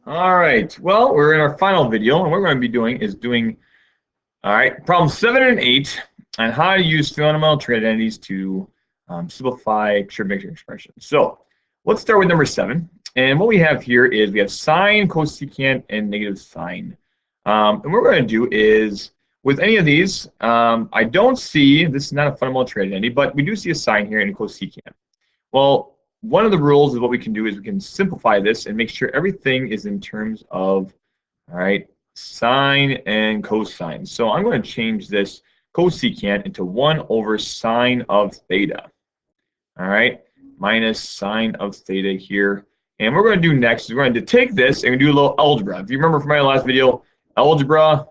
All right, well, we're in our final video, and what we're going to be doing is all right, problem 7 and 8 on how to use fundamental trig identities to simplify trigonometric expressions. So let's start with number 7. And what we have here is we have sine, cosecant, and negative sine. And what we're going to do is, with any of these, I don't see, this is not a fundamental trig identity, but we do see a sine here and a cosecant. Well, one of the rules is what we can do is we can simplify this and make sure everything is in terms of, all right, sine and cosine. So I'm going to change this cosecant into 1 over sine of theta. All right, minus sine of theta here. And what we're going to do next is we're going to take this and do a little algebra. If you remember from my last video, algebra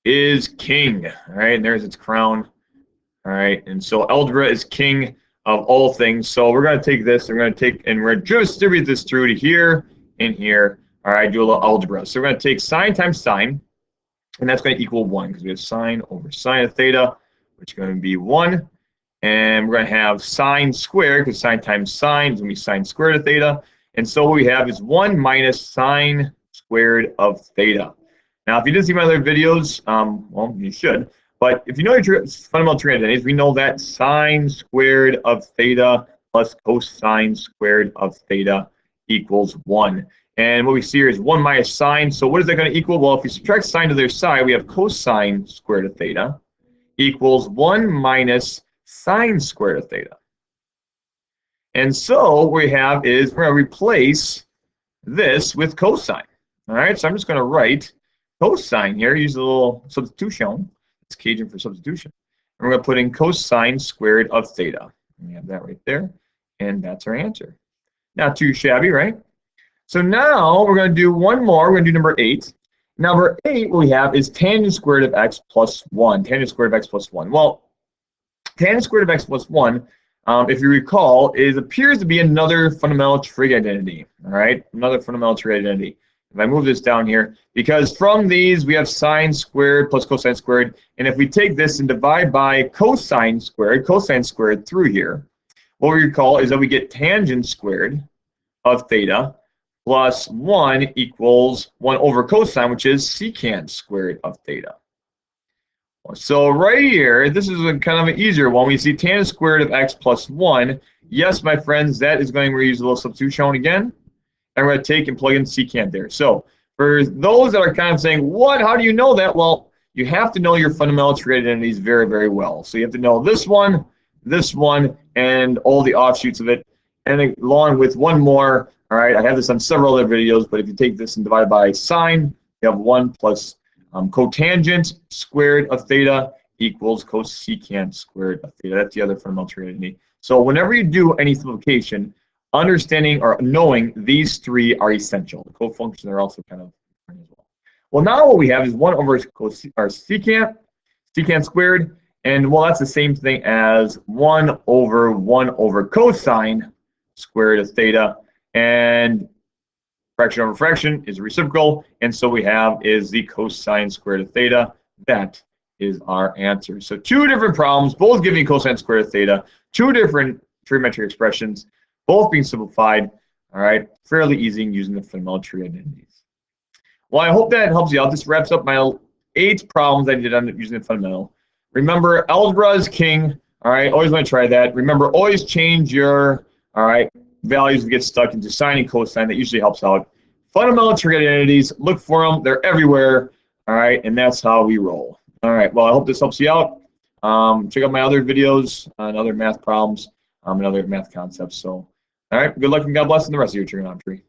is king. All right, and there's its crown. All right, and so algebra is king of all things. So we're going to take this, and we're going to distribute this through to here and here. All right, do a little algebra. So we're going to take sine times sine, and that's going to equal 1 because we have sine over sine of theta, which is going to be 1. And we're going to have sine squared, because sine times sine is going to be sine squared of theta. And so what we have is 1 minus sine squared of theta. Now, if you didn't see my other videos, well, you should. But if you know your fundamental trig identities, we know that sine squared of theta plus cosine squared of theta equals 1. And what we see here is 1 minus sine. So what is that going to equal? Well, if we subtract sine to their side, we have cosine squared of theta equals 1 minus sine squared of theta. And so what we have is we're going to replace this with cosine. All right, so I'm just going to write cosine here, use a little substitution. It's Cajun for substitution. And we're going to put in cosine squared of theta. We have that right there, and that's our answer. Not too shabby, right? So now we're going to do one more. We're going to do number 8. Number 8, what we have is tangent squared of x plus 1. Tangent squared of x plus 1. Well, tangent squared of x plus 1, if you recall, appears to be another fundamental trig identity. All right, another fundamental trig identity. If I move this down here, because from these we have sine squared plus cosine squared, and if we take this and divide by cosine squared through here, what we recall is that we get tangent squared of theta plus 1 equals 1 over cosine, which is secant squared of theta. So right here, this is a kind of an easier one. We see tangent squared of x plus 1. Yes, my friends, that is going to use a little substitution again. And we're going to take and plug in secant there. So for those that are kind of saying, what? How do you know that? Well, you have to know your fundamental trig identities very, very well. So you have to know this one, and all the offshoots of it. And along with one more, all right, I have this on several other videos, but if you take this and divide it by sine, you have 1 plus cotangent squared of theta equals cosecant squared of theta. That's the other fundamental trig identity. So whenever you do any simplification, understanding or knowing these 3 are essential. The cofunctions are also kind of important as well. Well, now what we have is 1 over secant squared, and well, that's the same thing as 1 over cosine squared of theta, and fraction over fraction is a reciprocal, and so we have is the cosine squared of theta. That is our answer. So 2 different problems, both giving cosine squared of theta, 2 different trigonometric expressions, both being simplified, all right, fairly easy using the fundamental trig identities. Well, I hope that helps you out. This wraps up my 8 problems I did on using the fundamental. Remember, algebra is king, all right, always want to try that. Remember, always change your, all right, values to get stuck into sine and cosine. That usually helps out. Fundamental trig identities, look for them. They're everywhere, all right, and that's how we roll. All right, well, I hope this helps you out. Check out my other videos on other math problems and other math concepts. So, all right, good luck and God bless in the rest of your trigonometry.